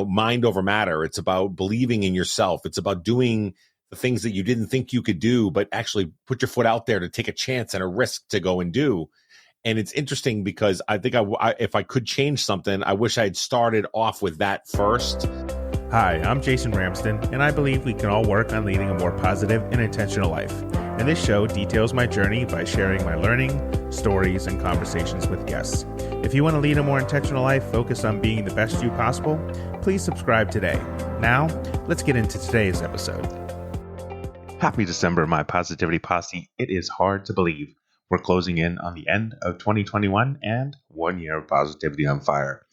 mind over matter. It's about believing in yourself. It's about doing the things that you didn't think you could do, but actually put your foot out there to take a chance and a risk to go and do. And it's interesting because I think if I could change something, I wish I had started off with that first. Hi, I'm Jason Ramsden, and I believe we can all work on leading a more positive and intentional life. And this show details my journey by sharing my learning, stories, and conversations with guests. If you want to lead a more intentional life focused on being the best you possible, please subscribe today. Now, let's get into today's episode. Happy December, my positivity posse. It is hard to believe we're closing in on the end of 2021 and 1 year of Positivity on Fire.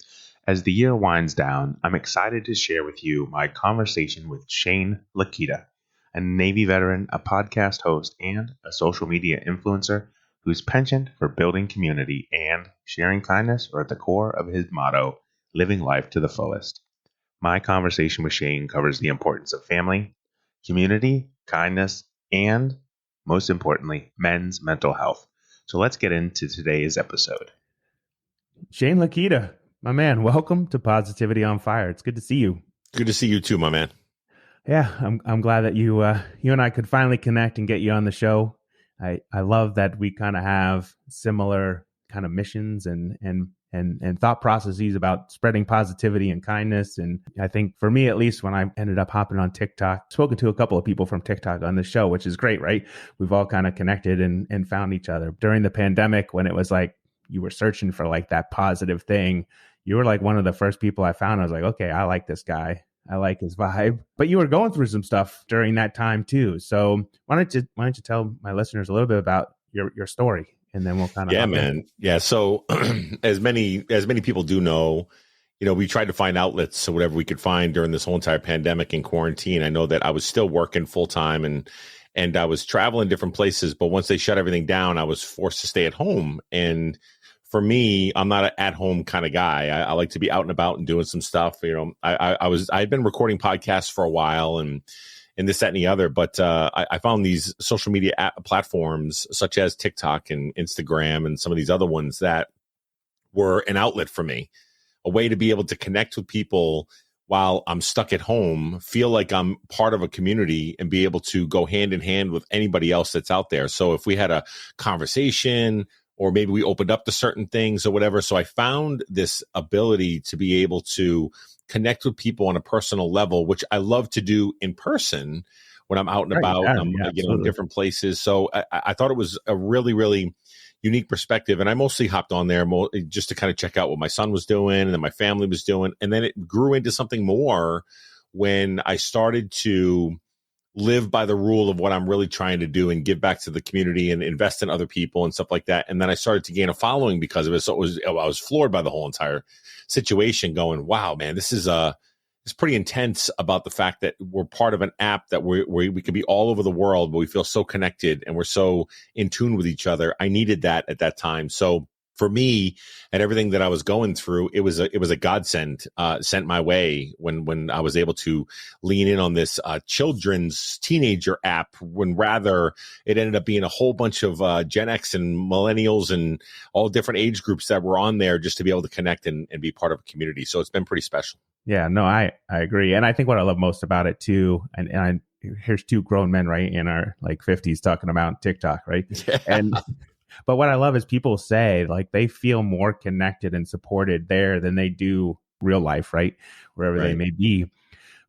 As the year winds down, I'm excited to share with you my conversation with Shane Leketa, a Navy veteran, a podcast host, and a social media influencer whose penchant for building community and sharing kindness are at the core of his motto, living life to the fullest. My conversation with Shane covers the importance of family, community, kindness, and, most importantly, men's mental health. So let's get into today's episode. Shane Leketa, my man, welcome to Positivity on Fire. It's good to see you. Good to see you too, my man. Yeah, I'm glad that you and I could finally connect and get you on the show. I love that we kind of have similar kind of missions and thought processes about spreading positivity and kindness. And I think for me, at least, when I ended up hopping on TikTok, spoken to a couple of people from TikTok on the show, which is great, right? We've all kind of connected and found each other during the pandemic when it was like you were searching for like that positive thing. You were like one of the first people I found. I was like, okay, I like this guy. I like his vibe. But you were going through some stuff during that time too. So why don't you tell my listeners a little bit about your story, and then we'll kind of Yeah. So as many people do know, we tried to find outlets, so whatever we could find during this whole entire pandemic and quarantine. I know that I was still working full time and I was traveling different places, but once they shut everything down, I was forced to stay at home. And for me, I'm not an at-home kind of guy. I like to be out and about and doing some stuff. I'd been recording podcasts for a while and this, that, and the other. But I found these social media platforms such as TikTok and Instagram and some of these other ones that were an outlet for me, a way to be able to connect with people while I'm stuck at home, feel like I'm part of a community and be able to go hand in hand with anybody else that's out there. So if we had a conversation, or maybe we opened up to certain things or whatever. So I found this ability to be able to connect with people on a personal level, which I love to do in person when I'm out and about, and I'm in different places. So I thought it was a really, really unique perspective. And I mostly hopped on there just to kind of check out what my son was doing and then my family was doing. And then it grew into something more when I started to live by the rule of what I'm really trying to do and give back to the community and invest in other people and stuff like that. And then I started to gain a following because of it. So I was floored by the whole entire situation, going, wow, man, it's pretty intense about the fact that we're part of an app that we can be all over the world, but we feel so connected and we're so in tune with each other. I needed that at that time. So for me and everything that I was going through, it was a godsend sent my way when I was able to lean in on this children's teenager app, when rather it ended up being a whole bunch of Gen X and millennials and all different age groups that were on there just to be able to connect and be part of a community. So it's been pretty special. Yeah, no, I agree. And I think what I love most about it too, and here's two grown men, right, in our like 50s talking about TikTok, right? Yeah. But what I love is people say like they feel more connected and supported there than they do real life, right? Wherever they may be.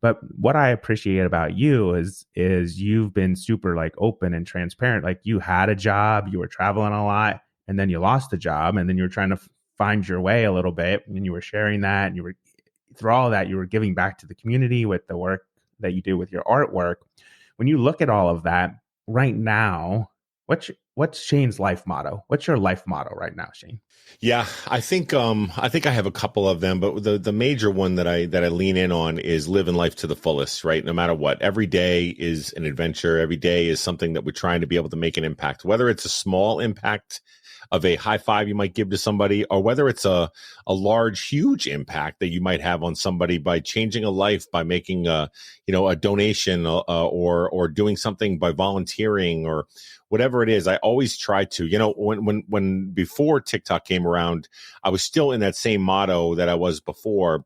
But what I appreciate about you is you've been super like open and transparent. Like you had a job, you were traveling a lot, and then you lost the job, and then you were trying to find your way a little bit, and you were sharing that, and you were, through all of that, you were giving back to the community with the work that you do with your artwork. When you look at all of that right now, what's Shane's life motto? What's your life motto right now, Shane? Yeah, I think I have a couple of them, but the major one that I lean in on is living life to the fullest, right? No matter what, every day is an adventure. Every day is something that we're trying to be able to make an impact, whether it's a small impact of a high five you might give to somebody, or whether it's a large, huge impact that you might have on somebody by changing a life, by making a donation, or doing something by volunteering or whatever it is. I always try to, when before TikTok came around, I was still in that same motto that I was before,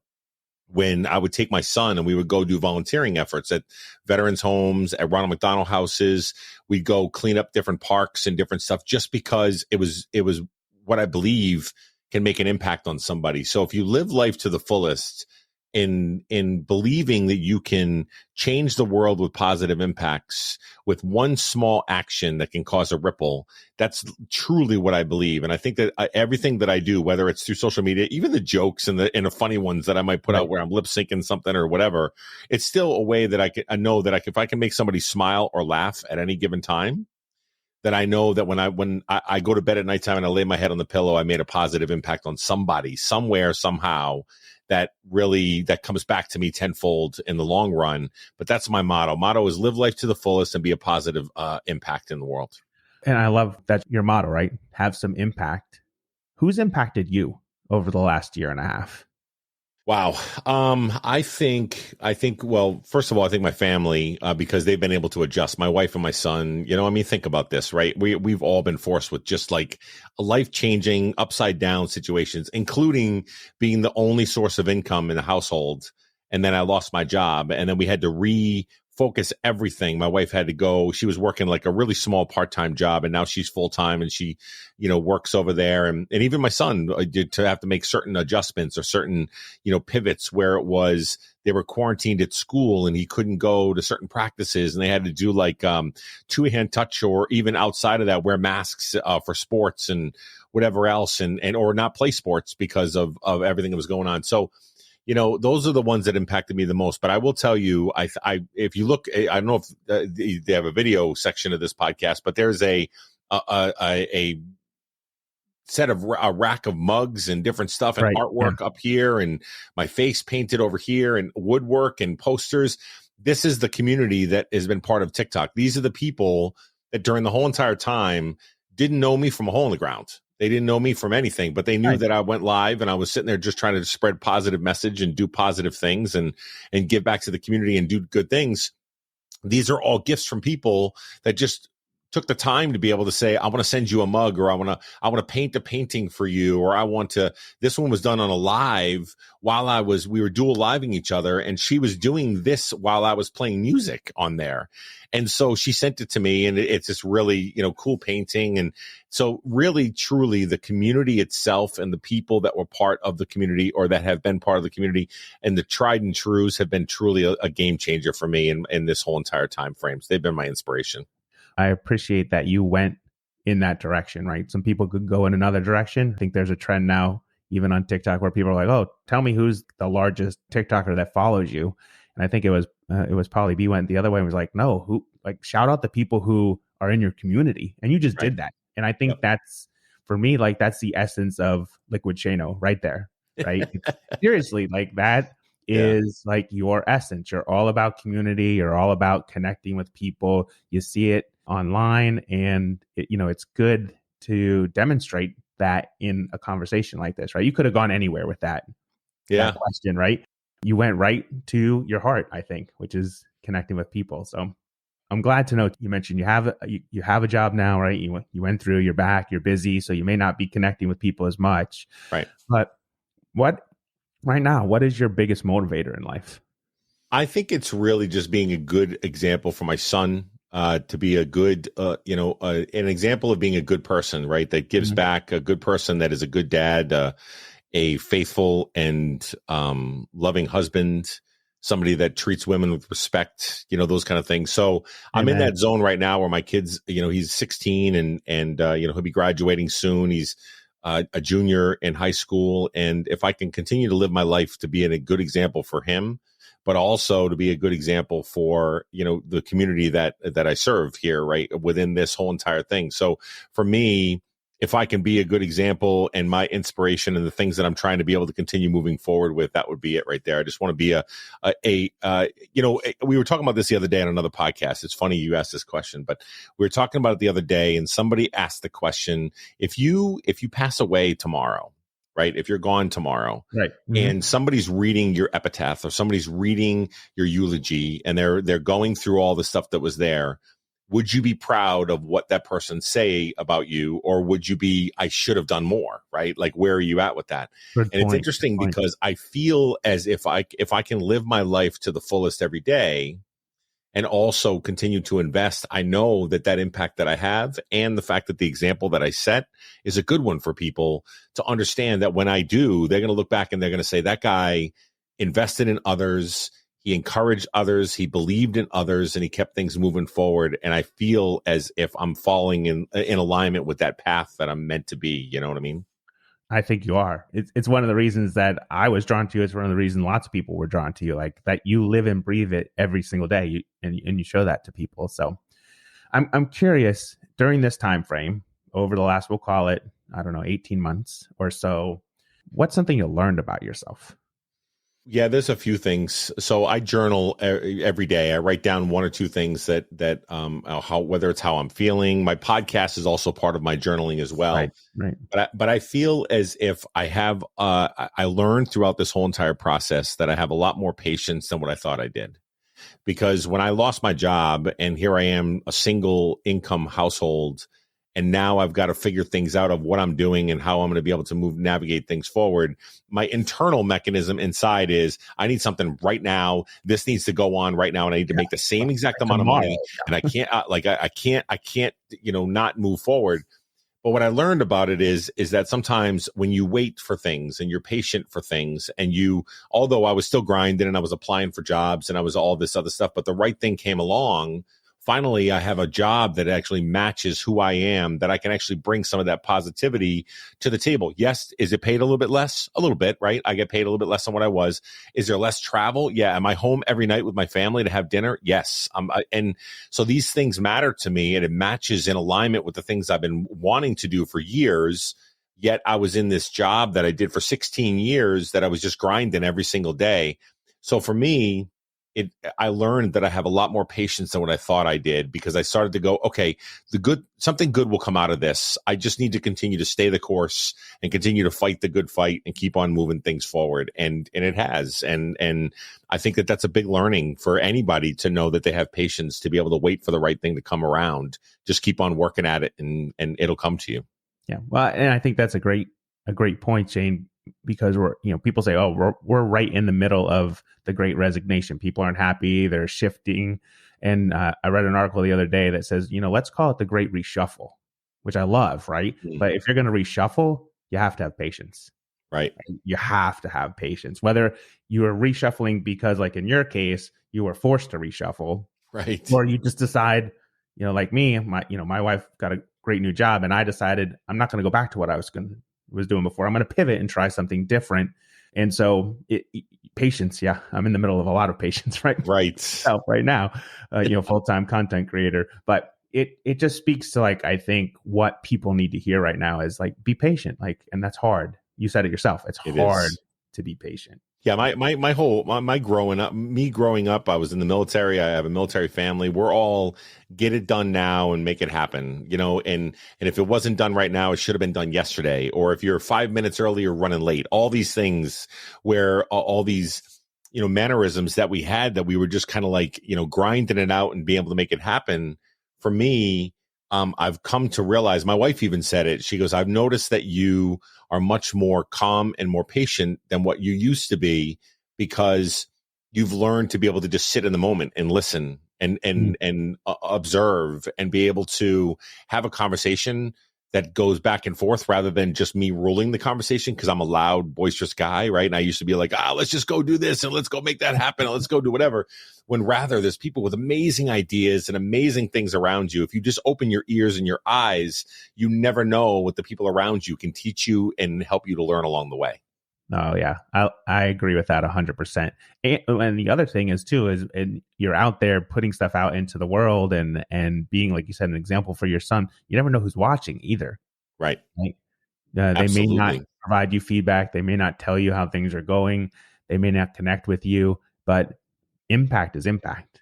when I would take my son and we would go do volunteering efforts at veterans homes, at Ronald McDonald houses. We'd go clean up different parks and different stuff just because it was what I believe can make an impact on somebody. So if you live life to the fullest in believing that you can change the world with positive impacts with one small action that can cause a ripple, that's truly what I believe. And I think that everything that I do, whether it's through social media, even the jokes and the funny ones that I might put out where I'm lip syncing something or whatever, it's still a way that I know that if I can make somebody smile or laugh at any given time, that I know that when I go to bed at nighttime and I lay my head on the pillow, I made a positive impact on somebody, somewhere, somehow, that comes back to me tenfold in the long run. But that's my motto. Motto is live life to the fullest and be a positive impact in the world. And I love that your motto, right? Have some impact. Who's impacted you over the last year and a half? Wow. I think, well, first of all, I think my family, because they've been able to adjust, my wife and my son, think about this, right? We've all been forced with just like life-changing upside down situations, including being the only source of income in the household. And then I lost my job, and then we had to refocus everything. My wife had to go. She was working like a really small part-time job, and now she's full-time, and she, works over there. And even my son did to have to make certain adjustments or certain, pivots where it was they were quarantined at school and he couldn't go to certain practices, and they had to do like two-hand touch, or even outside of that, wear masks for sports and whatever else, and or not play sports because of everything that was going on. So, those are the ones that impacted me the most. But I will tell you, if you look, I don't know if they have a video section of this podcast, but there's a set of a rack of mugs and different stuff and artwork up here, and my face painted over here, and woodwork and posters. This is the community that has been part of TikTok. These are the people that during the whole entire time didn't know me from a hole in the ground. They didn't know me from anything, but they knew that I went live and I was sitting there just trying to spread positive message and do positive things and give back to the community and do good things. These are all gifts from people that just took the time to be able to say, I want to send you a mug, or I want to paint a painting for you, or I want to, this one was done on a live while we were dual living each other, and she was doing this while I was playing music on there. And so she sent it to me, and it's this really, cool painting. And so really, truly, the community itself and the people that were part of the community, or that have been part of the community, and the tried and trues have been truly a game changer for me in this whole entire time frame. So they've been my inspiration. I appreciate that you went in that direction, right? Some people could go in another direction. I think there's a trend now, even on TikTok, where people are like, oh, tell me who's the largest TikToker that follows you. And I think it was probably B went the other way and was like, no, shout out the people who are in your community. And you just did that. And I think that's, for me, like, that's the essence of Liquid Shano right there, right? Seriously, like that is like your essence. You're all about community. You're all about connecting with people. You see it online, and it's good to demonstrate that in a conversation like this, right? You could have gone anywhere with that question, right? You went right to your heart, I think, which is connecting with people. So I'm glad to know you mentioned you have a job now, right? You went through, you're back, you're busy, so you may not be connecting with people as much, right? But what is your biggest motivator in life? I think it's really just being a good example for my son. To be a good, an example of being a good person, right? That gives back, a good person that is a good dad, a faithful and loving husband, somebody that treats women with respect, those kind of things. So I'm in that zone right now where my kid's, he's 16 and he'll be graduating soon. He's a junior in high school. And if I can continue to live my life to be a good example for him, but also to be a good example for, the community that I serve here, right, within this whole entire thing. So for me, if I can be a good example and my inspiration and the things that I'm trying to be able to continue moving forward with, that would be it right there. I just want to be we were talking about this the other day on another podcast. It's funny you asked this question, but we were talking about it the other day, and somebody asked the question, if you pass away tomorrow, right? If you're gone tomorrow, right, and somebody's reading your epitaph or somebody's reading your eulogy, and they're going through all the stuff that was there, would you be proud of what that person say about you, or would you be, I should have done more, right? Like, where are you at with that? Good And it's point. interesting because I feel as if I can live my life to the fullest every day and also continue to invest, I know that that impact that I have and the fact that the example that I set is a good one for people to understand that when I do, they're going to look back and they're going to say, that guy invested in others. He encouraged others. He believed in others, and he kept things moving forward. And I feel as if I'm falling in alignment with that path that I'm meant to be. You know what I mean? I think you are. It's one of the reasons that I was drawn to you. It's one of the reasons lots of people were drawn to you, like that you live and breathe it every single day, and you show that to people. So I'm curious, during this time frame, over the last, we'll call it, I don't know, 18 months or so, what's something you learned about yourself? Yeah, there's a few things. So I journal every day. I write down one or two things that how, whether it's how I'm feeling. My podcast is also part of my journaling as well. Right. But I feel as if I have I learned throughout this whole entire process that I have a lot more patience than what I thought I did. Because when I lost my job and here I am, a single income household, and now I've got to figure things out of what I'm doing and how I'm going to be able to navigate things forward. My internal mechanism inside is, I need something right now. This needs to go on right now. And I need to make the same exact amount of money. And I can't, I can't, not move forward. But what I learned about it is that sometimes when you wait for things and you're patient for things, and although I was still grinding and I was applying for jobs and I was all this other stuff, but the right thing came along. Finally, I have a job that actually matches who I am, that I can actually bring some of that positivity to the table. Yes. Is it paid a little bit less? A little bit, right? I get paid a little bit less than what I was. Is there less travel? Yeah. Am I home every night with my family to have dinner? Yes. And so these things matter to me, and it matches in alignment with the things I've been wanting to do for years. Yet I was in this job that I did for 16 years that I was just grinding every single day. So for me, I learned that I have a lot more patience than what I thought I did, because I started to go, okay, something good will come out of this. I just need to continue to stay the course and continue to fight the good fight and keep on moving things forward. And it has. And I think that that's a big learning for anybody, to know that they have patience to be able to wait for the right thing to come around. Just keep on working at it, and it'll come to you. Yeah. Well, and I think that's a great point, Shane, because people say, oh, we're right in the middle of the Great Resignation. People aren't happy. They're shifting. And I read an article the other day that says, let's call it the Great Reshuffle, which I love. Right. Mm-hmm. But if you're going to reshuffle, you have to have patience. Right. You have to have patience, whether you are reshuffling because, like in your case, you were forced to reshuffle. Right. Or you just decide, like me, my wife got a great new job, and I decided I'm not going to go back to what I was doing before. I'm going to pivot and try something different. And so patience. Yeah. I'm in the middle of a lot of patience, right? Right now, full-time content creator, but it just speaks to, like, I think what people need to hear right now is, like, be patient. Like, and that's hard. You said it yourself. It's hard to be patient. Yeah, my growing up, I was in the military. I have a military family. We're all get it done now and make it happen, and if it wasn't done right now, it should have been done yesterday. Or if you're 5 minutes early, you're running late. All these things where all these, mannerisms that we had, that we were just kind of like, grinding it out and being able to make it happen. For me, I've come to realize, my wife even said it. She goes, I've noticed that you are much more calm and more patient than what you used to be, because you've learned to be able to just sit in the moment and listen and observe and be able to have a conversation that goes back and forth, rather than just me ruling the conversation, because I'm a loud, boisterous guy, right? And I used to be like, let's just go do this and let's go make that happen and let's go do whatever. When rather, there's people with amazing ideas and amazing things around you. If you just open your ears and your eyes, you never know what the people around you can teach you and help you to learn along the way. Oh, yeah. I agree with that 100%. And the other thing is, too, is you're out there putting stuff out into the world and being, like you said, an example for your son. You never know who's watching either. Right. They may not provide you feedback. They may not tell you how things are going. They may not connect with you, but impact is impact.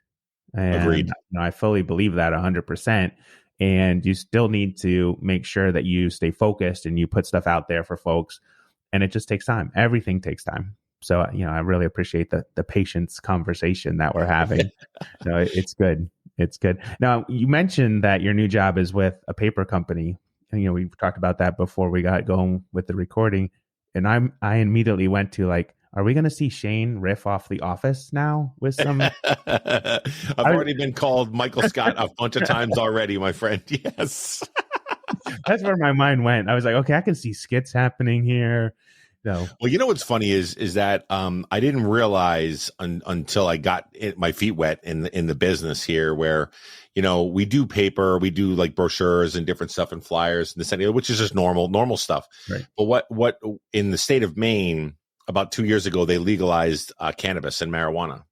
And, agreed. I fully believe that 100%. And you still need to make sure that you stay focused and you put stuff out there for folks. And it just takes time. Everything takes time. So, I really appreciate the patience conversation that we're having. So it's good. It's good. Now, you mentioned that your new job is with a paper company. And, we've talked about that before we got going with the recording. And I immediately went to like, are we going to see Shane riff off The Office now with some? I've already been called Michael Scott a bunch of times already, my friend. Yes. That's where my mind went. I was like, okay, I can see skits happening here. No. Well, what's funny is that I didn't realize until I got my feet wet in the business here, where we do paper, we do like brochures and different stuff and flyers and this and which is just normal stuff. Right. But what in the state of Maine about 2 years ago they legalized cannabis and marijuana.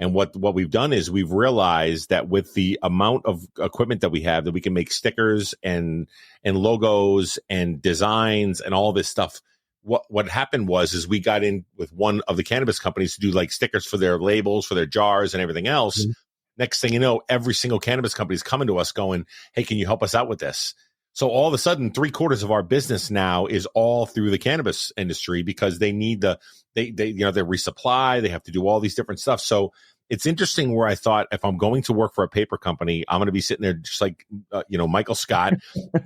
And what we've done is we've realized that with the amount of equipment that we have, that we can make stickers and logos and designs and all this stuff. What happened is we got in with one of the cannabis companies to do like stickers for their labels, for their jars and everything else. Mm-hmm. Next thing you know, every single cannabis company is coming to us going, hey, can you help us out with this? So all of a sudden, 3/4 of our business now is all through the cannabis industry because they need they resupply, they have to do all these different stuff. So it's interesting where I thought if I'm going to work for a paper company, I'm going to be sitting there just like, Michael Scott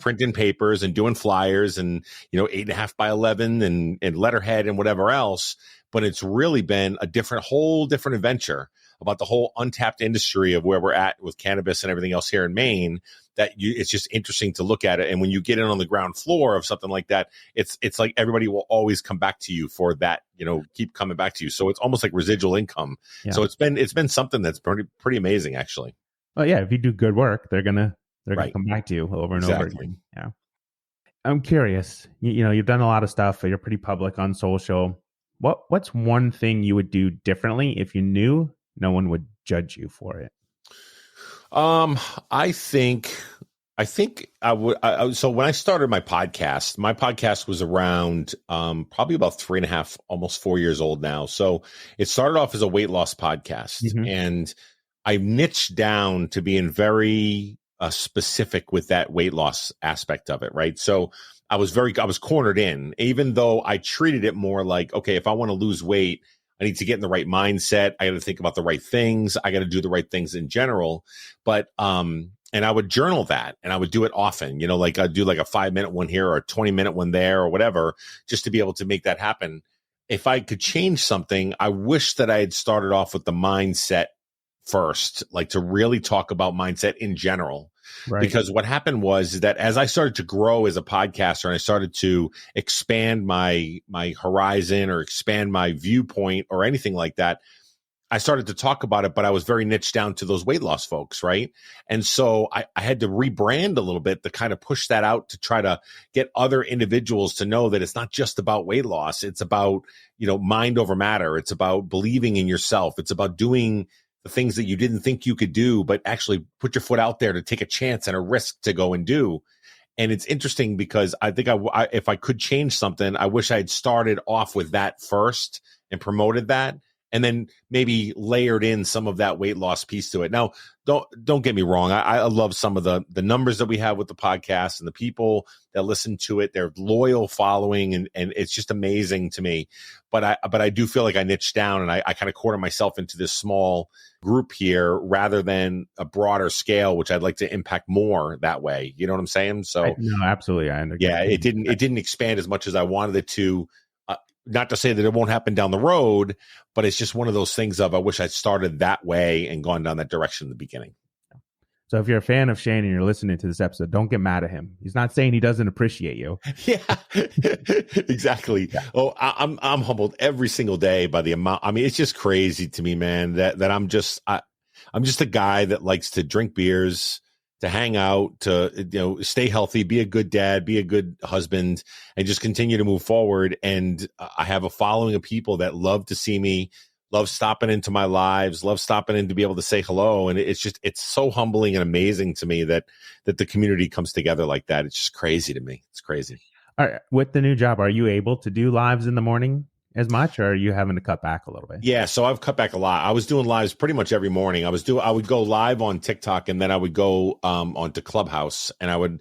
printing papers and doing flyers and, 8.5 by 11 and letterhead and whatever else. But it's really been a whole different adventure about the whole untapped industry of where we're at with cannabis and everything else here in Maine. It's just interesting to look at it. And when you get in on the ground floor of something like that, it's like everybody will always come back to you for that, keep coming back to you. So it's almost like residual income. Yeah. So it's been something that's pretty amazing, actually. Well, yeah, if you do good work, they're gonna come back to you over and over again. Yeah. I'm curious. You've done a lot of stuff. You're pretty public on social. What's one thing you would do differently if you knew no one would judge you for it? I think I would. So when I started my podcast was around probably about 3.5, almost 4 years old now. So it started off as a weight loss podcast, mm-hmm. and I niched down to being very specific with that weight loss aspect of it, right? So I was cornered in, even though I treated it more like, okay, if I want to lose weight, I need to get in the right mindset. I got to think about the right things. I got to do the right things in general. But, and I would journal that and I would do it often, like I'd do like a 5-minute one here or a 20-minute one there or whatever, just to be able to make that happen. If I could change something, I wish that I had started off with the mindset first, like to really talk about mindset in general. Right. Because what happened was that as I started to grow as a podcaster and I started to expand my horizon or expand my viewpoint or anything like that, I started to talk about it, but I was very niched down to those weight loss folks, right? And so I had to rebrand a little bit to kind of push that out to try to get other individuals to know that it's not just about weight loss. It's about, mind over matter. It's about believing in yourself. It's about doing the things that you didn't think you could do, but actually put your foot out there to take a chance and a risk to go and do. And it's interesting because I think if I could change something, I wish I had started off with that first and promoted that, and then maybe layered in some of that weight loss piece to it. Now, don't get me wrong. I love some of the numbers that we have with the podcast and the people that listen to it, their loyal following, and it's just amazing to me. But I do feel like I niched down and I kind of cornered myself into this small group here rather than a broader scale, which I'd like to impact more that way. You know what I'm saying? So no, absolutely. I understand. Yeah, it didn't expand as much as I wanted it to. Not to say that it won't happen down the road, but it's just one of those things of I wish I'd started that way and gone down that direction in the beginning. So if you're a fan of Shane and you're listening to this episode, don't get mad at him. He's not saying he doesn't appreciate you. Yeah, exactly. Yeah. Oh, I'm humbled every single day by the amount. I mean, it's just crazy to me, man, that I'm just a guy that likes to drink beers, to hang out, to stay healthy, be a good dad, be a good husband, and just continue to move forward. And I have a following of people that love to see me, love stopping into my lives, love stopping in to be able to say hello. And it's so humbling and amazing to me that the community comes together like that. It's just crazy to me. It's crazy. All right. With the new job, are you able to do lives in the morning as much, or are you having to cut back a little bit? Yeah, so I've cut back a lot. I was doing lives pretty much every morning. I would go live on TikTok, and then I would go onto Clubhouse, and I would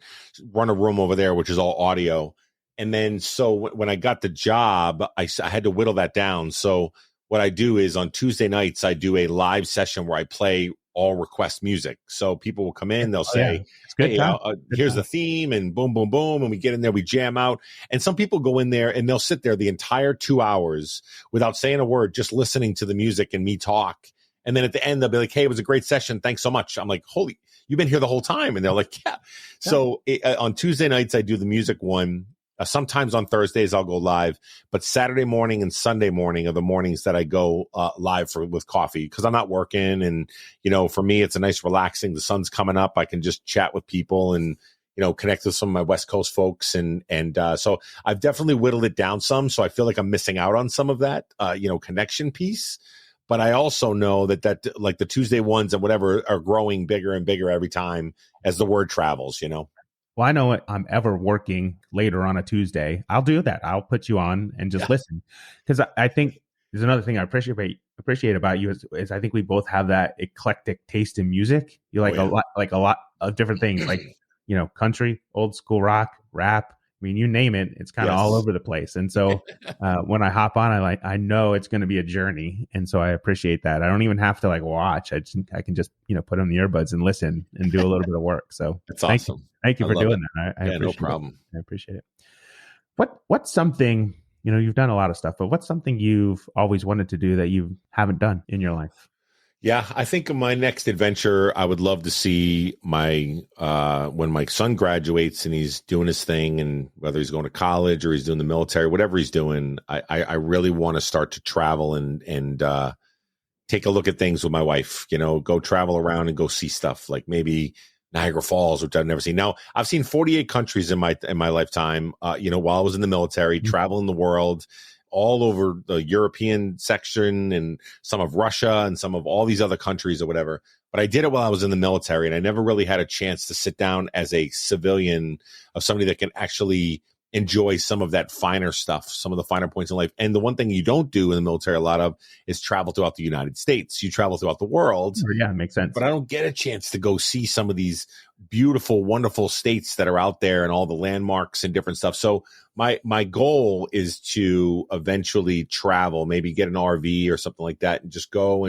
run a room over there, which is all audio. And then so when I got the job, I had to whittle that down. So what I do is on Tuesday nights, I do a live session where I play all request music. So people will come in, they'll say, it's good hey, time. here's the theme, and boom, boom, boom. And we get in there, we jam out. And some people go in there and they'll sit there the entire 2 hours without saying a word, just listening to the music and me talk. And then at the end, they'll be like, hey, it was a great session. Thanks so much. I'm like, holy, you've been here the whole time. And they're like, yeah. So on Tuesday nights, I do the music one. Sometimes on Thursdays, I'll go live. But Saturday morning and Sunday morning are the mornings that I go live with coffee, because I'm not working. And, for me, it's a nice relaxing. The sun's coming up. I can just chat with people and, connect with some of my West Coast folks. And so I've definitely whittled it down some. So I feel like I'm missing out on some of that, connection piece. But I also know that like the Tuesday ones and whatever are growing bigger and bigger every time as the word travels, Well, I know if I'm ever working later on a Tuesday, I'll do that. I'll put you on and just listen. Because I think there's another thing I appreciate about you is I think we both have that eclectic taste in music. You like a lot of different things, like, country, old school rock, rap. I mean, you name it, it's kind of all over the place. And so when I hop on, I know it's going to be a journey. And so I appreciate that. I don't even have to watch. I can just, put on the earbuds and listen and do a little bit of work. So that's awesome. Thank you for doing that. I appreciate no problem. I appreciate it. What's something, you've done a lot of stuff, but what's something you've always wanted to do that you haven't done in your life? Yeah, I think my next adventure, I would love to see my when my son graduates and he's doing his thing, and whether he's going to college or he's doing the military, whatever he's doing, I really want to start to travel and take a look at things with my wife. Go travel around and go see stuff like maybe Niagara Falls, which I've never seen. Now, I've seen 48 countries in my lifetime. While I was in the military, traveling the world, all over the European section and some of Russia and some of all these other countries or whatever. But I did it while I was in the military, and I never really had a chance to sit down as a civilian of somebody that can actually enjoy some of that finer stuff, some of the finer points in life. And the one thing you don't do in the military a lot of is travel throughout the United States. You travel throughout the world. Yeah, it makes sense. But I don't get a chance to go see some of these beautiful, wonderful states that are out there and all the landmarks and different stuff. So my goal is to eventually travel, maybe get an RV or something like that, and just go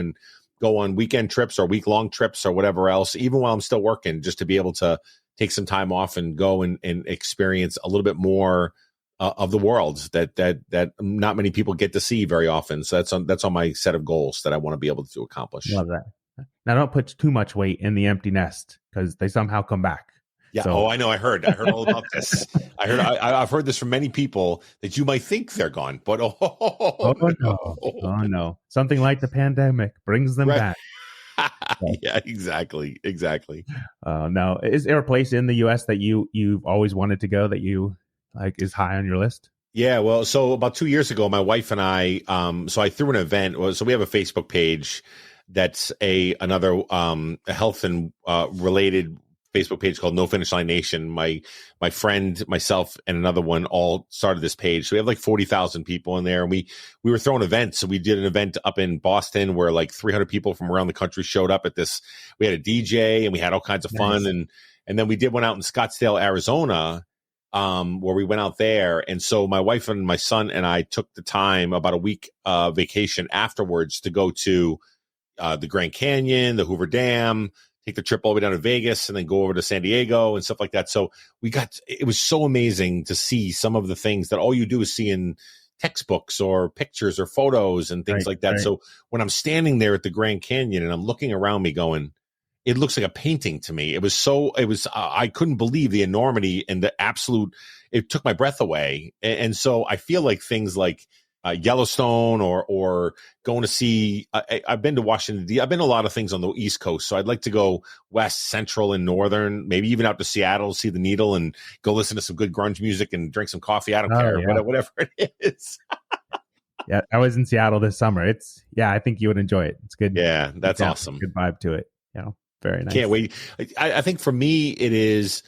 on weekend trips or week-long trips or whatever else, even while I'm still working, just to be able to take some time off and go and experience a little bit more of the world that not many people get to see very often. So that's on my set of goals that I want to be able to accomplish. Love that. Now, don't put too much weight in the empty nest, because they somehow come back. Yeah. So. I know. I heard all about this. I've heard this from many people that you might think they're gone, but no. Something like the pandemic brings them back. Yeah, exactly. Now, is there a place in the U.S. that you've always wanted to go that you like is high on your list? Yeah, well, so about 2 years ago, my wife and I, so I threw an event. So we have a Facebook page that's another health and related Facebook page called No Finish Line Nation. My friend, myself, and another one all started this page. So we have like 40,000 people in there, and we were throwing events. So we did an event up in Boston where like 300 people from around the country showed up at this. We had a DJ and we had all kinds of fun, and then we did one out in Scottsdale, Arizona, where we went out there. And so my wife and my son and I took the time, about a week vacation afterwards, to go to the Grand Canyon, the Hoover Dam, take the trip all the way down to Vegas, and then go over to San Diego and stuff like that. So it was so amazing to see some of the things that all you do is see in textbooks or pictures or photos and things like that. Right. So when I'm standing there at the Grand Canyon and I'm looking around me going, it looks like a painting to me. I couldn't believe the enormity and the absolute, it took my breath away. And so I feel like things like Yellowstone or going to see, I've been to Washington, I've been to a lot of things on the East Coast. So I'd like to go west, central, and northern, maybe even out to Seattle, see the Needle, and go listen to some good grunge music and drink some coffee. I don't care, whatever it is. Yeah, I was in Seattle this summer. I think you would enjoy it. It's good. Yeah, that's awesome. Good vibe to it. Very nice. Can't wait. I think for me, it is,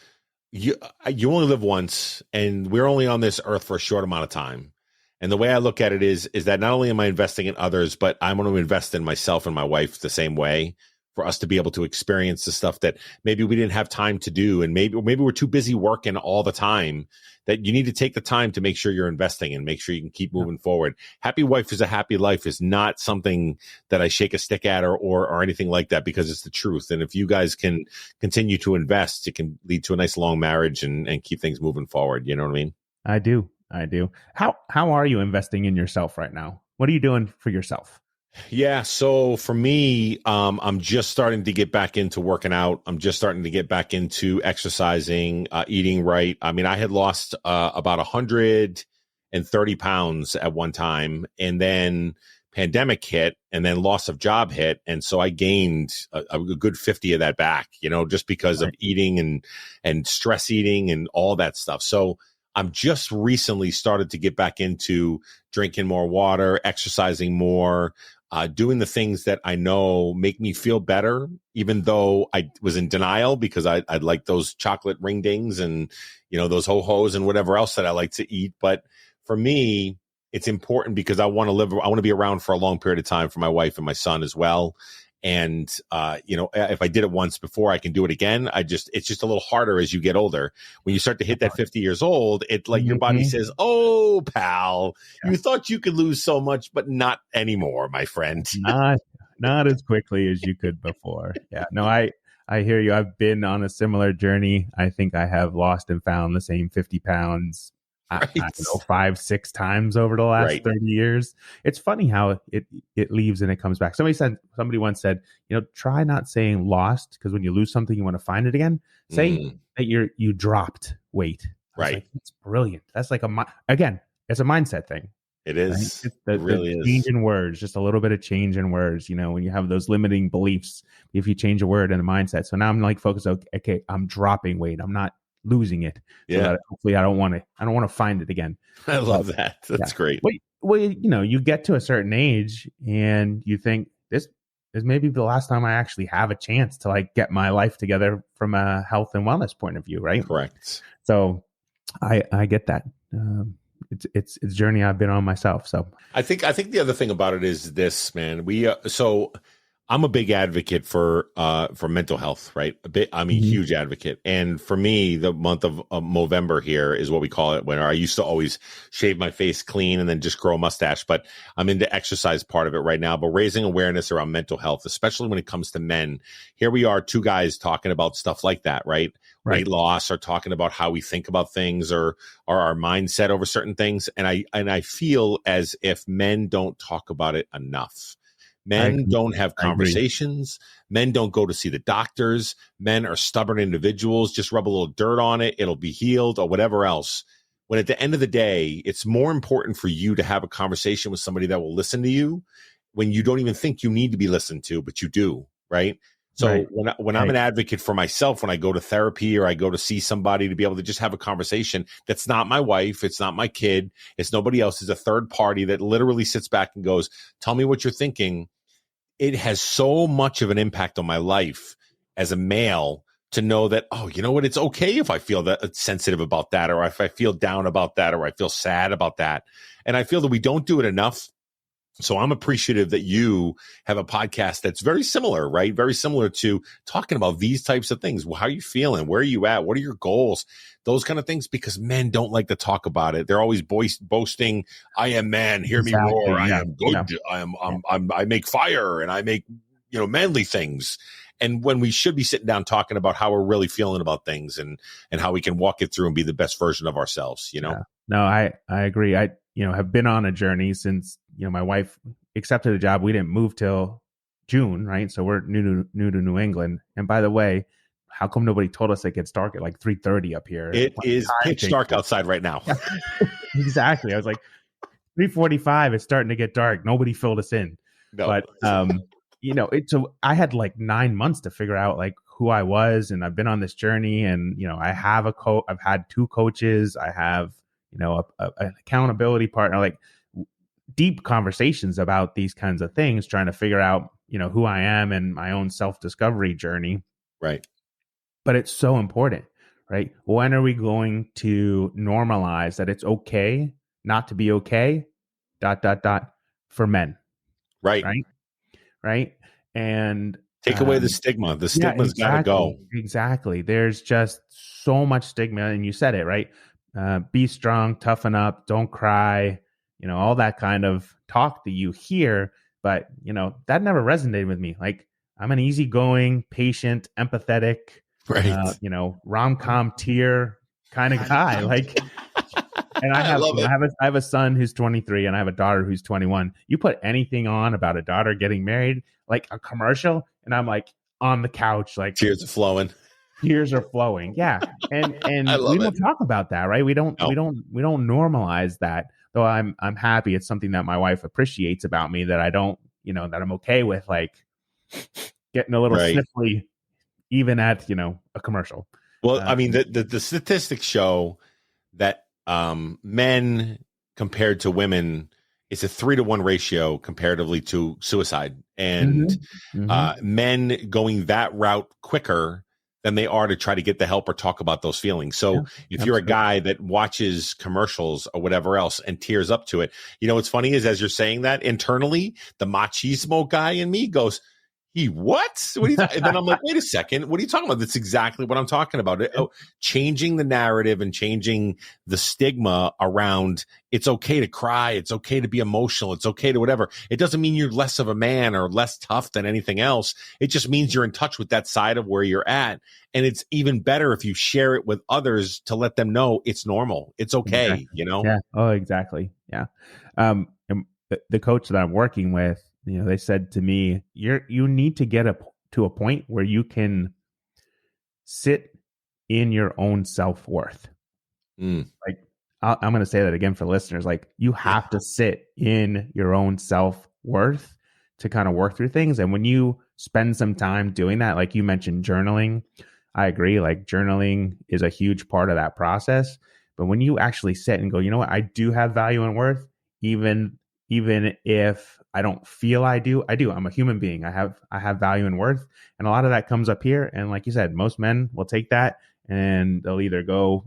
you only live once, and we're only on this earth for a short amount of time. And the way I look at it is that not only am I investing in others, but I'm going to invest in myself and my wife the same way. for us to be able to experience the stuff that maybe we didn't have time to do. And maybe we're too busy working all the time, that you need to take the time to make sure you're investing and make sure you can keep moving forward. Happy wife is a happy life is not something that I shake a stick at or anything like that, because it's the truth. And if you guys can continue to invest, it can lead to a nice long marriage and keep things moving forward. You know what I mean? I do. How are you investing in yourself right now? What are you doing for yourself? Yeah. So for me, I'm just starting to get back into working out. I'm just starting to get back into exercising, eating right. I mean, I had lost about 130 pounds at one time, and then pandemic hit, and then loss of job hit. And so I gained a good 50 of that back, just because of eating and stress eating and all that stuff. So I'm just recently started to get back into drinking more water, exercising more, doing the things that I know make me feel better, even though I was in denial because I like those chocolate ring dings and, those ho-hos and whatever else that I like to eat. But for me, it's important because I want to be around for a long period of time for my wife and my son as well. And, if I did it once before, I can do it again. It's just a little harder as you get older. When you start to hit that 50 years old, it's like your body says, "Oh, pal, you thought you could lose so much, but not anymore, my friend." Not as quickly as you could before. Yeah, no, I hear you. I've been on a similar journey. I think I have lost and found the same 50 pounds. I don't know, 5-6 times over the last 30 years. It's funny how it leaves and it comes back. Somebody once said, try not saying lost, because when you lose something, you want to find it again. Say that you dropped weight. Like, it's brilliant. That's like it's a mindset thing. It is. Right? It really is. Change in words, just a little bit of change in words. When you have those limiting beliefs, if you change a word and a mindset. So now I'm like focused. Okay, I'm dropping weight. I'm not losing it. So that hopefully I don't want to find it again. I love that. That's great. Well, you get to a certain age and you think this is maybe the last time I actually have a chance to like get my life together from a health and wellness point of view, right? Correct. So I get that. It's a journey I've been on myself. So I think the other thing about it is this, man. So I'm a big advocate for mental health, right? I'm a huge advocate. And for me, the month of Movember here is what we call it, when I used to always shave my face clean and then just grow a mustache. But I'm into exercise part of it right now, but raising awareness around mental health, especially when it comes to men. Here we are, two guys talking about stuff like that, right? Weight loss, or talking about how we think about things or our mindset over certain things. And I feel as if men don't talk about it enough. Men don't have conversations. Men don't go to see the doctors. Men are stubborn individuals. Just rub a little dirt on it. It'll be healed, or whatever else. When at the end of the day, it's more important for you to have a conversation with somebody that will listen to you when you don't even think you need to be listened to, but you do, right? So when I'm an advocate for myself, when I go to therapy or I go to see somebody, to be able to just have a conversation that's not my wife, it's not my kid, it's nobody else, it's a third party that literally sits back and goes, "Tell me what you're thinking." It has so much of an impact on my life as a male to know that, oh, you know what? It's okay if I feel that sensitive about that, or if I feel down about that, or I feel sad about that. And I feel that we don't do it enough. So I'm appreciative that you have a podcast that's very similar, right? Very similar to talking about these types of things. Well, how are you feeling? Where are you at? What are your goals? Those kind of things, because men don't like to talk about it. They're always boasting, "I am man, hear me roar. I am good. I make fire and I make, manly things." And when we should be sitting down talking about how we're really feeling about things and how we can walk it through and be the best version of ourselves, Yeah. No, I agree. I have been on a journey since, my wife accepted a job. We didn't move till June, right? So we're new to New England. And by the way, how come nobody told us it gets dark at like 3:30 up here? It is pitch dark outside right now. Exactly. I was like, 3:45, it's starting to get dark. Nobody filled us in. No. But so I had like 9 months to figure out like who I was, and I've been on this journey, and I have I've had 2 coaches. I have an accountability partner, like deep conversations about these kinds of things, trying to figure out who I am and my own self-discovery journey. Right. But it's so important, right? When are we going to normalize that it's okay not to be okay, ... for men? Right. Right. And Take away the stigma. The stigma's got to go. Exactly. There's just so much stigma, and you said it, right? Be strong, toughen up, don't cry, all that kind of talk that you hear. But, that never resonated with me. Like, I'm an easygoing, patient, empathetic, right. rom-com tier kind of guy. Like, and I have a son who's 23 and I have a daughter who's 21. You put anything on about a daughter getting married, like a commercial, and I'm like on the couch, like tears are flowing. Tears are flowing. Yeah. And we don't talk about that, right? We don't normalize that. Though I'm happy it's something that my wife appreciates about me, that I don't, that I'm okay with, like getting a little sniffly even at, a commercial. Well, I mean, the statistics show that men compared to women, it's a 3-to-1 ratio comparatively to suicide, and men going that route quicker than they are to try to get the help or talk about those feelings. So if you're a guy that watches commercials or whatever else and tears up to it, what's funny is, as you're saying that, internally, the machismo guy in me goes, what? What are you and then I'm like, wait a second, what are you talking about? That's exactly what I'm talking about. Changing the narrative and changing the stigma around it's okay to cry, it's okay to be emotional, it's okay to whatever. It doesn't mean you're less of a man or less tough than anything else. It just means you're in touch with that side of where you're at. And it's even better if you share it with others to let them know it's normal. It's okay, exactly. Yeah. Oh, exactly. Yeah. And the coach that I'm working with, they said to me, you need to get to a point where you can sit in your own self-worth. Like, I'm going to say that again for listeners. Like, you have to sit in your own self-worth to kind of work through things. And when you spend some time doing that, like you mentioned, journaling, I agree. Like, journaling is a huge part of that process. But when you actually sit and go, you know what, I do have value and worth, even if I don't feel I do. I'm a human being. I have value and worth. And a lot of that comes up here. And like you said, most men will take that and they'll either go,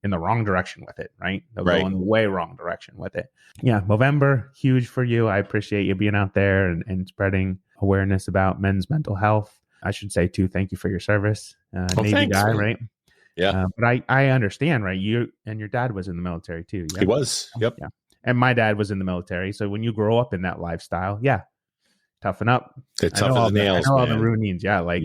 in the wrong direction with it, right? They'll go in the way wrong direction with it. Yeah. November, huge for you. I appreciate you being out there and spreading awareness about men's mental health. I should say too, thank you for your service. Navy thanks, guy, man. Right? Yeah. But I understand, right? You and your dad was in the military too. Yeah? He was. Yep. Yeah. And my dad was in the military. So when you grow up in that lifestyle, toughen up. They're tough as nails, all the routines. Yeah. Like,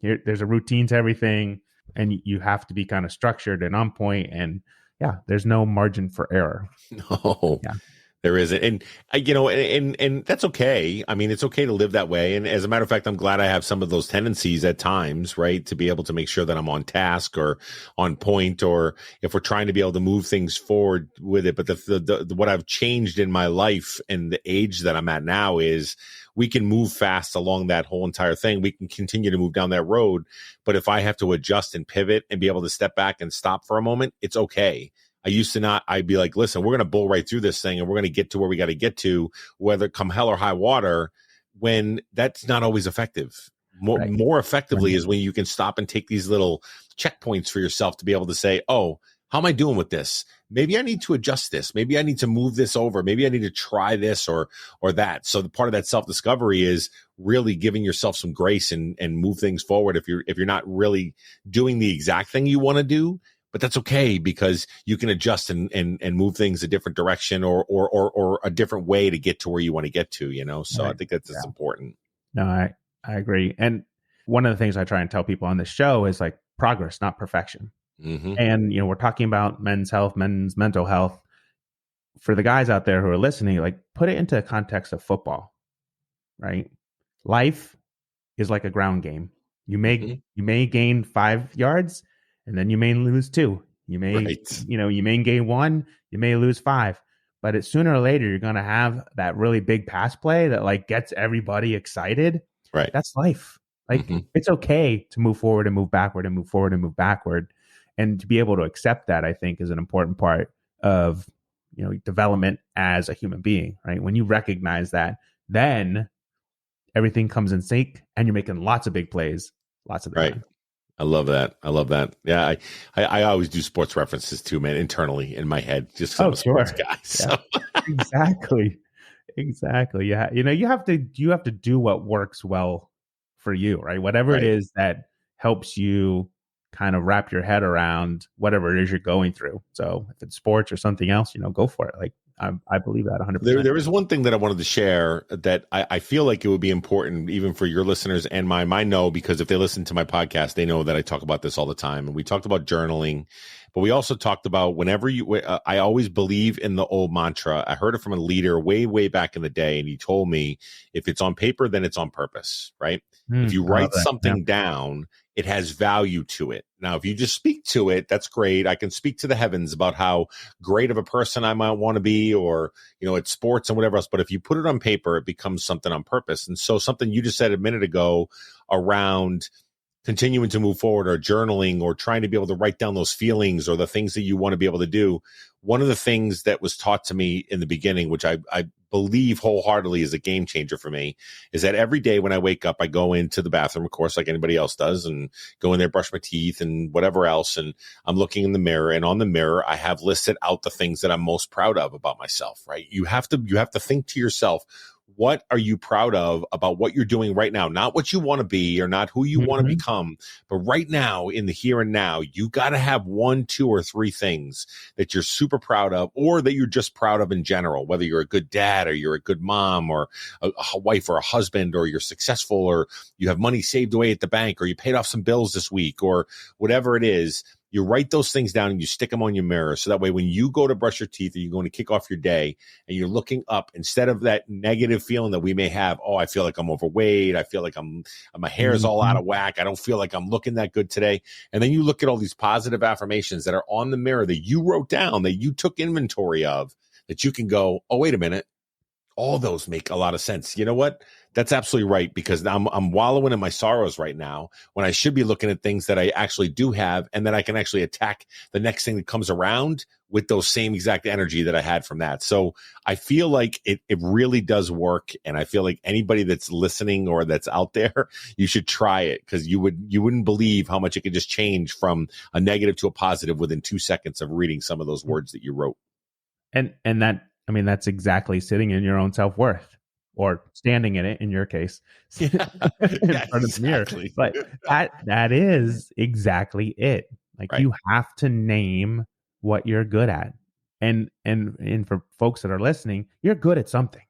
there's a routine to everything, and you have to be kind of structured and on point. And there's no margin for error. No. Yeah. There isn't. And, and that's okay. I mean, it's okay to live that way. And as a matter of fact, I'm glad I have some of those tendencies at times, right? To be able to make sure that I'm on task or on point, or if we're trying to be able to move things forward with it. But the what I've changed in my life and the age that I'm at now is we can move fast along that whole entire thing. We can continue to move down that road. But if I have to adjust and pivot and be able to step back and stop for a moment, it's okay. I used to not. I'd be like, listen, we're going to bull right through this thing and we're going to get to where we got to get to, whether come hell or high water, when that's not always effective. More effectively is when you can stop and take these little checkpoints for yourself to be able to say, oh, how am I doing with this? Maybe I need to adjust this. Maybe I need to move this over. Maybe I need to try this or that. So the part of that self-discovery is really giving yourself some grace and move things forward. If you're not really doing the exact thing you want to do, but that's okay, because you can adjust and move things a different direction or a different way to get to where you want to get to, So I think that's important. No, I agree. And one of the things I try and tell people on this show is like progress, not perfection. Mm-hmm. And, we're talking about men's health, men's mental health. For the guys out there who are listening, like, put it into the context of football, right? Life is like a ground game. You may gain 5 yards, and then you may lose 2. You may, you may gain 1, you may lose 5. But sooner or later, you're going to have that really big pass play that like gets everybody excited. Right. That's life. Like, it's okay to move forward and move backward and move forward and move backward. And to be able to accept that, I think, is an important part of, development as a human being, right? When you recognize that, then everything comes in sync and you're making lots of big plays, lots of the time. I love that. Yeah, I always do sports references too, man, internally in my head, just because I'm a sports guy. So. Exactly. Yeah, you have to do what works well for you, right? Whatever it Right. is that helps you kind of wrap your head around whatever it is you're going through. So if it's sports or something else, go for it. Like I believe that 100%. There is one thing that I wanted to share that I feel like it would be important even for your listeners and mine. Mine know, because if they listen to my podcast, they know that I talk about this all the time. And we talked about journaling, but we also talked about whenever I always believe in the old mantra. I heard it from a leader way, way back in the day. And he told me, if it's on paper, then it's on purpose, right? If you I love write that. something down, it has value to it. Now, if you just speak to it, that's great. I can speak to the heavens about how great of a person I might want to be, or, it's sports and whatever else. But if you put it on paper, it becomes something on purpose. And so something you just said a minute ago around continuing to move forward, or journaling, or trying to be able to write down those feelings or the things that you want to be able to do. One of the things that was taught to me in the beginning, which I believe wholeheartedly is a game changer for me, is that every day when I wake up, I go into the bathroom, of course, like anybody else does, and go in there, brush my teeth and whatever else. And I'm looking in the mirror, and on the mirror, I have listed out the things that I'm most proud of about myself, right? You have to think to yourself, what are you proud of about what you're doing right now? Not what you want to be or not who you want to become, but right now, in the here and now, you got to have 1, 2, or 3 things that you're super proud of, or that you're just proud of in general, whether you're a good dad, or you're a good mom, or a wife, or a husband, or you're successful, or you have money saved away at the bank, or you paid off some bills this week, or whatever it is. You write those things down and you stick them on your mirror. So that way, when you go to brush your teeth, or you're going to kick off your day, and you're looking up, instead of that negative feeling that we may have, oh, I feel like I'm overweight, I feel like my hair is all out of whack, I don't feel like I'm looking that good today. And then you look at all these positive affirmations that are on the mirror that you wrote down, that you took inventory of, that you can go, oh, wait a minute, all those make a lot of sense. You know what? That's absolutely right, because I'm wallowing in my sorrows right now, when I should be looking at things that I actually do have, and that I can actually attack the next thing that comes around with those same exact energy that I had from that. So I feel like it really does work. And I feel like anybody that's listening or that's out there, you should try it, because you wouldn't believe how much it could just change from a negative to a positive within 2 seconds of reading some of those words that you wrote. And that, that's exactly sitting in your own self-worth, or standing in it in your case, in front of the mirror. But that is exactly it. Like, right. You have to name what you're good at. And for folks that are listening, you're good at something.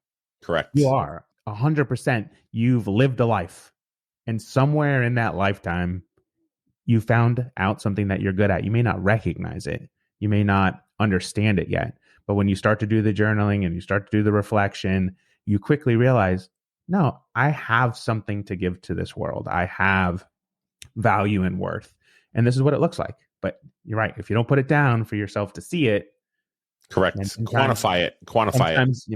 Correct. You are 100%. You've lived a life, and somewhere in that lifetime, you found out something that you're good at. You may not recognize it. You may not understand it yet. But when you start to do the journaling and you start to do the reflection, you quickly realize, no, I have something to give to this world. I have value and worth. And this is what it looks like. But you're right. If you don't put it down for yourself to see it. Correct. Quantify it. Sometimes,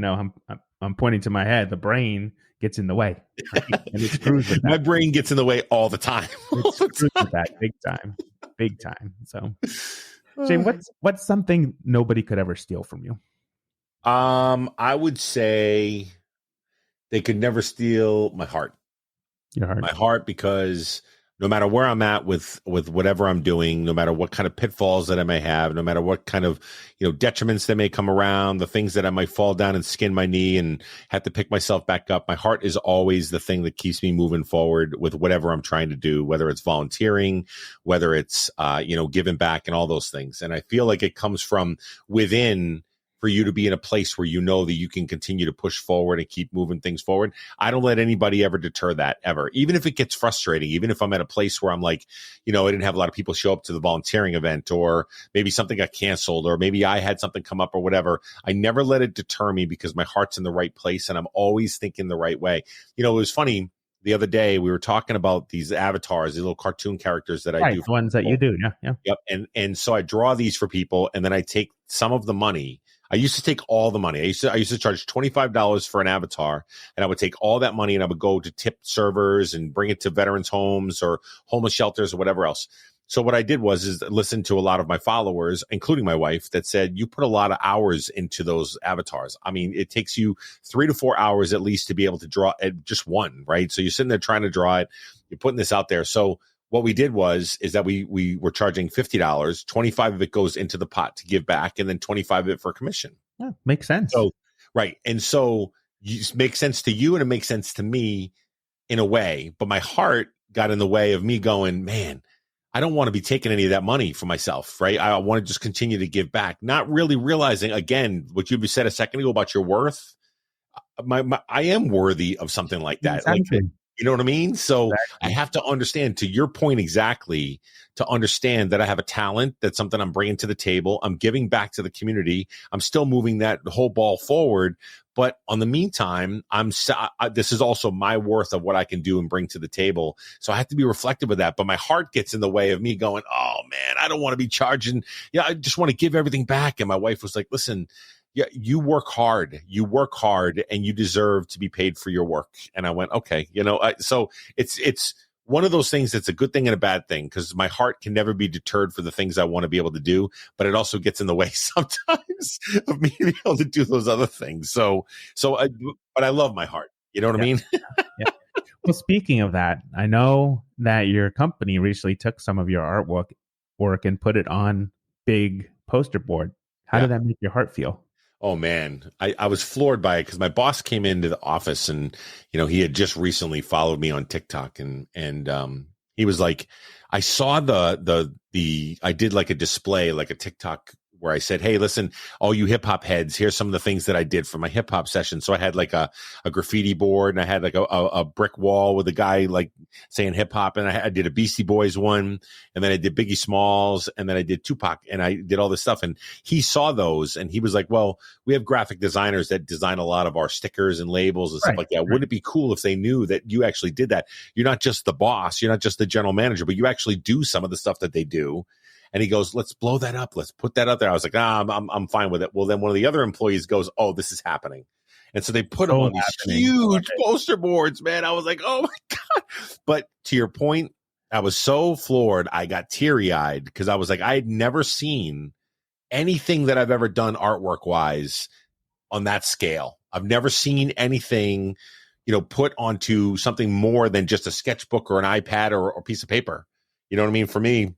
I'm pointing to my head. The brain gets in the way. Right? And it screws with that. My brain gets in the way all the time. It screws with that big time. So, Shane, what's something nobody could ever steal from you? I would say they could never steal my heart. Your heart. My heart, because no matter where I'm at with whatever I'm doing, no matter what kind of pitfalls that I may have, no matter what kind of, detriments that may come around, the things that I might fall down and skin my knee and have to pick myself back up, my heart is always the thing that keeps me moving forward with whatever I'm trying to do, whether it's volunteering, whether it's, giving back and all those things. And I feel like it comes from within, for you to be in a place where you know that you can continue to push forward and keep moving things forward. I don't let anybody ever deter that, ever. Even if it gets frustrating, even if I'm at a place where I'm like, I didn't have a lot of people show up to the volunteering event, or maybe something got canceled, or maybe I had something come up or whatever. I never let it deter me, because my heart's in the right place and I'm always thinking the right way. It was funny. The other day we were talking about these avatars, these little cartoon characters that I do. The ones that you do. Yeah. Yep. And so I draw these for people, and then I take some of the money. I used to take all the money. I used to charge $25 for an avatar, and I would take all that money and I would go to tip servers and bring it to veterans homes or homeless shelters or whatever else. So what I did was listen to a lot of my followers, including my wife, that said, you put a lot of hours into those avatars. I mean, it takes you 3 to 4 hours at least to be able to draw just one, right? So you're sitting there trying to draw it. You're putting this out there. So what we did is that we were charging $50. 25 of it goes into the pot to give back, and then 25 of it for commission. Yeah, makes sense. So, right. And so it makes sense to you, and it makes sense to me. in a way, but my heart got in the way of me going, man, I don't want to be taking any of that money for myself, right? I want to just continue to give back, not really realizing, again, what you said a second ago about your worth. I am worthy of something like that. Exactly. Like, you know what I mean? So Exactly. I have to understand, to your point exactly, to understand that I have a talent. That's something I'm bringing to the table. I'm giving back to the community. I'm still moving that whole ball forward. But on the meantime, this is also my worth of what I can do and bring to the table. So I have to be reflective of that. But my heart gets in the way of me going, oh man, I don't want to be charging. Yeah, I just want to give everything back. And my wife was like, listen, yeah, you work hard, and you deserve to be paid for your work. And I went, okay, so it's one of those things that's a good thing and a bad thing, because my heart can never be deterred for the things I want to be able to do, but it also gets in the way sometimes of me to be able to do those other things. But I love my heart. You know what I mean? Yeah. Well, speaking of that, I know that your company recently took some of your artwork and put it on big poster board. How did that make your heart feel? Oh man, I was floored by it, because my boss came into the office, and he had just recently followed me on TikTok, and he was like, I saw I did like a display, like a TikTok, where I said, hey, listen, all you hip hop heads, here's some of the things that I did for my hip hop session. So I had like a graffiti board, and I had like a brick wall with a guy like saying hip hop. And I did a Beastie Boys one, and then I did Biggie Smalls, and then I did Tupac, and I did all this stuff. And he saw those, and he was like, well, we have graphic designers that design a lot of our stickers and labels and stuff like that. Wouldn't it be cool if they knew that you actually did that? You're not just the boss, you're not just the general manager, but you actually do some of the stuff that they do. And he goes, let's blow that up. Let's put that out there. I was like, I'm fine with it. Well, then one of the other employees goes, oh, this is happening. And so they put them on these huge poster boards, man. I was like, oh my God. But to your point, I was so floored. I got teary eyed, because I was like, I had never seen anything that I've ever done artwork wise on that scale. I've never seen anything, put onto something more than just a sketchbook or an iPad or a piece of paper. You know what I mean? For me,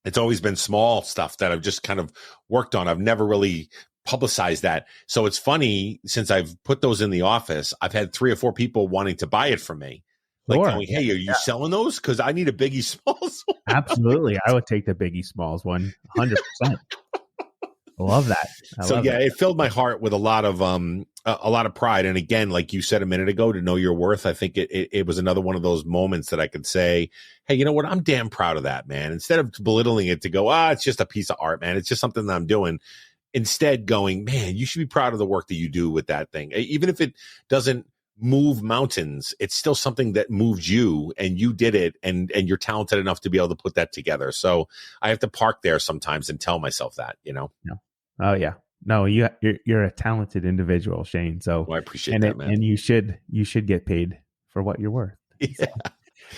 it's always been small stuff that I've just kind of worked on. I've never really publicized that. So it's funny, since I've put those in the office, I've had 3 or 4 people wanting to buy it from me. Like going, hey, are you selling those? Because I need a Biggie Smalls one. Absolutely. I would take the Biggie Smalls one, 100%. I love that. It filled my heart with a lot of pride. And again, like you said a minute ago, to know your worth, I think it was another one of those moments that I could say, hey, you know what? I'm damn proud of that, man. Instead of belittling it to go, it's just a piece of art, man. It's just something that I'm doing. Instead going, man, you should be proud of the work that you do with that thing. Even if it doesn't move mountains, it's still something that moved you, and you did it, and you're talented enough to be able to put that together. So I have to park there sometimes and tell myself that, Yeah. Oh yeah. No, you're a talented individual, Shane. So I appreciate that, man. And you should get paid for what you're worth. Yeah. So.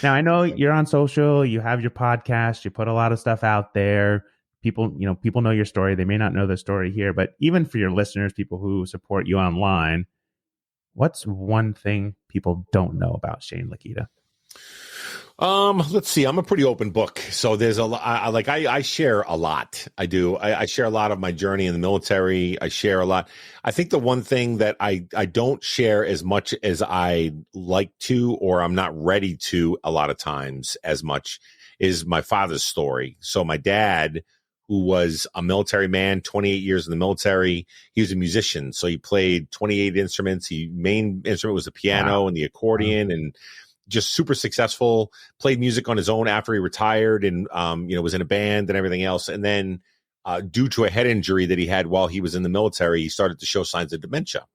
Now I know you're on social, you have your podcast, you put a lot of stuff out there. People know your story. They may not know the story here, but even for your listeners, people who support you online, what's one thing people don't know about Shane Leketa? Let's see. I'm a pretty open book. So there's a lot, I share a lot. I do. I share a lot of my journey in the military. I share a lot. I think the one thing that I don't share as much as I like to, or I'm not ready to a lot of times as much, is my father's story. So my dad, who was a military man, 28 years in the military, he was a musician. So he played 28 instruments. His main instrument was the piano and the accordion, and just super successful, played music on his own after he retired, and, was in a band and everything else. And then due to a head injury that he had while he was in the military, he started to show signs of dementia.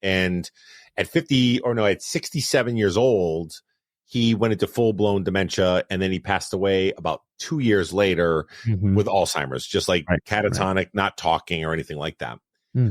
And at 67 years old, he went into full-blown dementia, and then he passed away about 2 years later with Alzheimer's, just like catatonic, not talking or anything like that.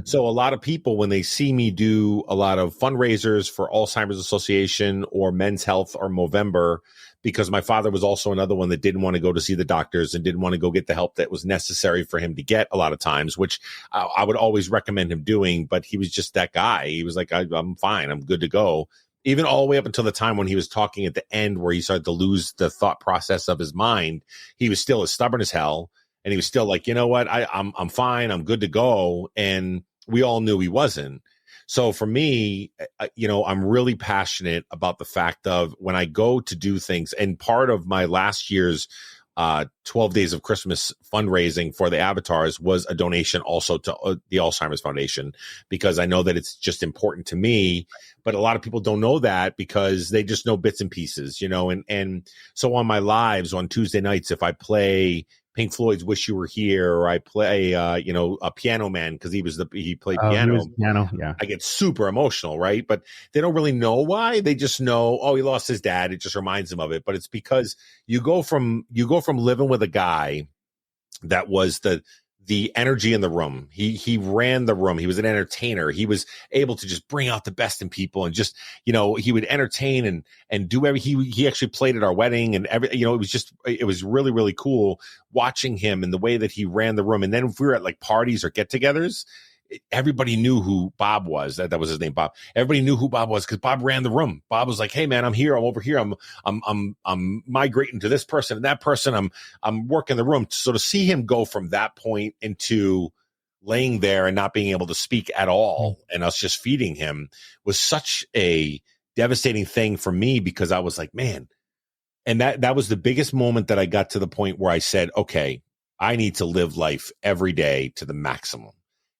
So a lot of people, when they see me do a lot of fundraisers for Alzheimer's Association or Men's Health or Movember, because my father was also another one that didn't want to go to see the doctors and didn't want to go get the help that was necessary for him to get a lot of times, which I would always recommend him doing. But he was just that guy. He was like, I'm fine. I'm good to go. Even all the way up until the time when he was talking at the end, where he started to lose the thought process of his mind, he was still as stubborn as hell. And he was still like, you know what? I'm fine. I'm good to go. And we all knew he wasn't. So for me, I'm really passionate about the fact of when I go to do things, and part of my last year's 12 Days of Christmas fundraising for the avatars was a donation also to the Alzheimer's Foundation, because I know that it's just important to me. But a lot of people don't know that because they just know bits and pieces, and so on my lives on Tuesday nights, if I play Pink Floyd's Wish You Were Here, or I play, a Piano Man, because he played piano. He was piano, yeah. I get super emotional, right? But they don't really know why. They just know, oh, he lost his dad. It just reminds him of it. But it's because you go from living with a guy that was the energy in the room. He ran the room. He was an entertainer. He was able to just bring out the best in people, and just, he would entertain and do he actually played at our wedding, and it was really, really cool watching him and the way that he ran the room. And then if we were at like parties or get-togethers, everybody knew who Bob was. That was his name, Bob. Everybody knew who Bob was because Bob ran the room. Bob was like, "Hey man, I'm here. I'm over here. I'm migrating to this person and that person. I'm working the room." So to see him go from that point into laying there and not being able to speak at all, and us just feeding him, was such a devastating thing for me, because I was like, man. And that was the biggest moment that I got to the point where I said, okay, I need to live life every day to the maximum.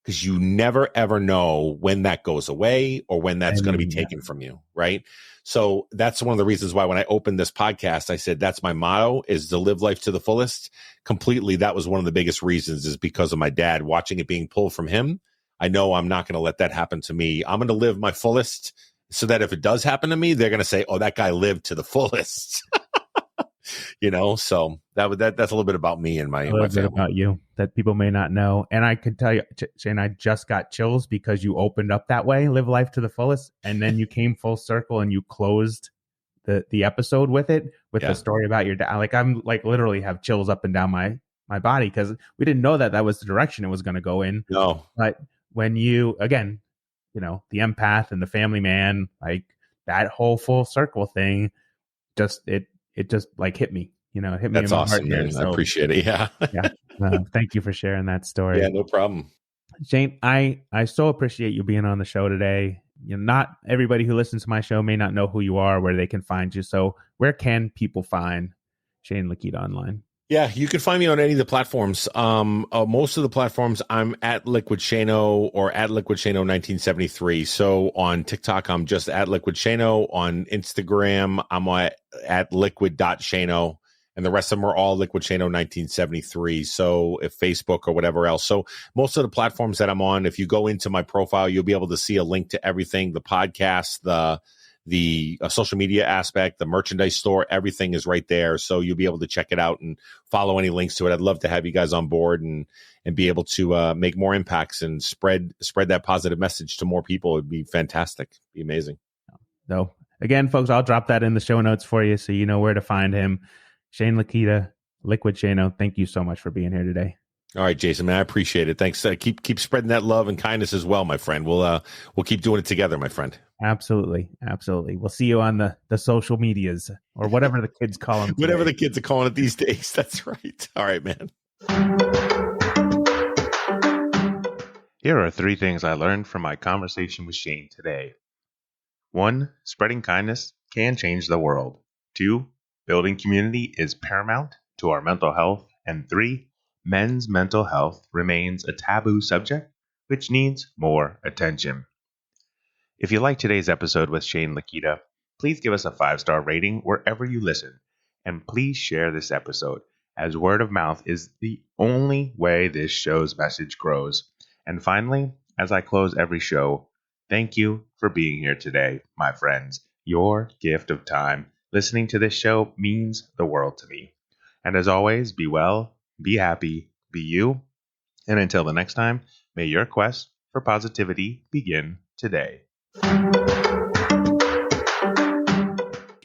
Because you never, ever know when that goes away or when that's going to be taken from you, right? So that's one of the reasons why when I opened this podcast, I said that's my motto, is to live life to the fullest. Completely, that was one of the biggest reasons, is because of my dad, watching it being pulled from him. I know I'm not going to let that happen to me. I'm going to live my fullest, so that if it does happen to me, they're going to say, oh, that guy lived to the fullest. So that's a little bit about me and my family. Bit about you that people may not know. And I could tell you, Shane, I just got chills because you opened up that way, live life to the fullest, and then you came full circle and you closed the episode with the story about your dad. Like, I'm like literally have chills up and down my body, because we didn't know that was the direction it was going to go in. No, but when you, again, the empath and the family man, like that whole full circle thing, it just like hit me, hit me. That's in my awesome, heart. man. So, I appreciate it. Yeah. Yeah. Thank you for sharing that story. Yeah, no problem. Shane, I so appreciate you being on the show today. Not everybody who listens to my show may not know who you are, where they can find you. So where can people find Shane Leketa online? Yeah, you can find me on any of the platforms. Most of the platforms, I'm at Liquid Shano or at Liquid Shano 1973. So on TikTok, I'm just at Liquid Shano. On Instagram, I'm at liquid.shano. And the rest of them are all Liquid Shano 1973. So if Facebook or whatever else. So most of the platforms that I'm on, if you go into my profile, you'll be able to see a link to everything, the podcast, the social media aspect, the merchandise store, everything is right there. So you'll be able to check it out and follow any links to it. I'd love to have you guys on board and be able to make more impacts and spread that positive message to more people. It'd be fantastic. It'd be amazing. So again, folks, I'll drop that in the show notes for you so you know where to find him. Shane Leketa, Liquid Shano, thank you so much for being here today. All right, Jason, man, I appreciate it. Thanks. Keep spreading that love and kindness as well, my friend. We'll keep doing it together, my friend. Absolutely. We'll see you on the social medias, or whatever the kids call them. Whatever the kids are calling it these days. That's right. All right, man. Here are 3 things I learned from my conversation with Shane today. 1, spreading kindness can change the world. 2, building community is paramount to our mental health. And 3, men's mental health remains a taboo subject, which needs more attention. If you like today's episode with Shane Leketa, please give us a 5-star rating wherever you listen. And please share this episode, as word of mouth is the only way this show's message grows. And finally, as I close every show, thank you for being here today, my friends. Your gift of time listening to this show means the world to me. And as always, be well, be happy, be you. And until the next time, may your quest for positivity begin today.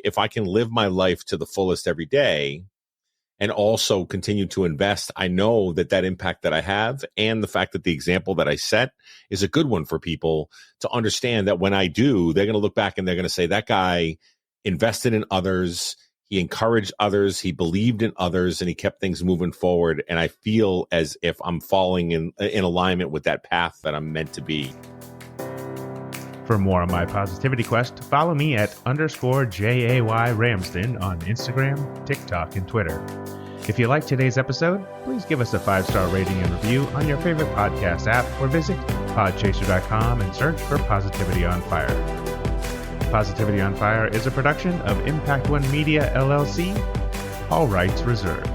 If I can live my life to the fullest every day and also continue to invest, I know that impact that I have and the fact that the example that I set is a good one for people to understand that when I do, they're going to look back and they're going to say, that guy invested in others. He encouraged others. He believed in others, and he kept things moving forward. And I feel as if I'm falling in alignment with that path that I'm meant to be. For more on my positivity quest, follow me at _JAY Ramsden on Instagram, TikTok, and Twitter. If you liked today's episode, please give us a 5-star rating and review on your favorite podcast app or visit podchaser.com and search for Positivity on Fire. Positivity on Fire is a production of Impact One Media, LLC. All rights reserved.